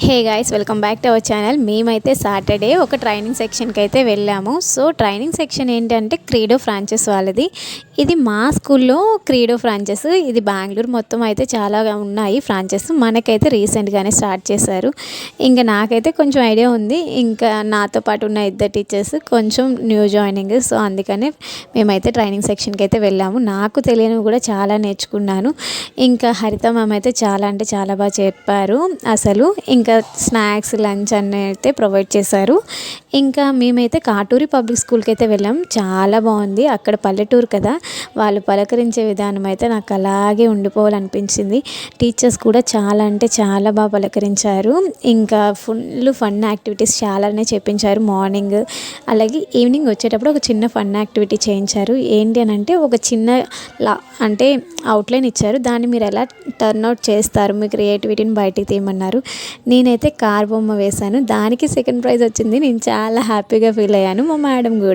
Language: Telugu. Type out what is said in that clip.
Hey guys, welcome back to our channel. మేమైతే సాటర్డే ఒక ట్రైనింగ్ సెక్షన్కి అయితే వెళ్ళాము. సో ట్రైనింగ్ సెక్షన్ ఏంటంటే క్రీడో ఫ్రాంచెస్ వాళ్ళది. ఇది మా స్కూల్లో క్రీడో ఫ్రాంచెస్. ఇది బెంగళూరు మొత్తం అయితే చాలా ఉన్నాయి ఫ్రాంచెస్. మనకైతే రీసెంట్గానే స్టార్ట్ చేశారు. ఇంకా నాకైతే కొంచెం ఐడియా ఉంది. ఇంకా నాతో పాటు ఉన్న ఇద్దరు టీచర్స్ కొంచెం న్యూ జాయినింగ్. సో అందుకనే మేమైతే ట్రైనింగ్ సెక్షన్కి అయితే వెళ్ళాము. నాకు తెలియనివి కూడా చాలా నేర్చుకున్నాను. ఇంకా హరిత మ్యామ్ అయితే చాలా అంటే చాలా బాగా చెప్పారు అసలు. ఇంకా స్నాక్స్, లంచ్ అన్నీ అయితే ప్రొవైడ్ చేశారు. ఇంకా మేమైతే కాటూరి పబ్లిక్ స్కూల్కి అయితే వెళ్ళాం. చాలా బాగుంది. అక్కడ పల్లెటూరు కదా, వాళ్ళు పలకరించే విధానం అయితే నాకు అలాగే ఉండిపోవాలనిపించింది. టీచర్స్ కూడా చాలా అంటే చాలా బాగా పలకరించారు. ఇంకా ఫుల్ ఫన్ యాక్టివిటీస్ చాలానే చేయించారు. మార్నింగ్ అలాగే ఈవినింగ్ వచ్చేటప్పుడు ఒక చిన్న ఫన్ యాక్టివిటీ చేయించారు. ఏంటి అని అంటే ఒక చిన్న అంటే అవుట్లైన్ ఇచ్చారు. దాన్ని మీరు ఎలా టర్న్ అవుట్ చేస్తారు, మీ క్రియేటివిటీని బయటికి తీయమన్నారు. నేనైతే కార్ బొమ్మ వేశాను. దానికి సెకండ్ ప్రైజ్ వచ్చింది. నేను చాలా హ్యాపీగా ఫీల్ అయ్యాను. మా మేడం కూడా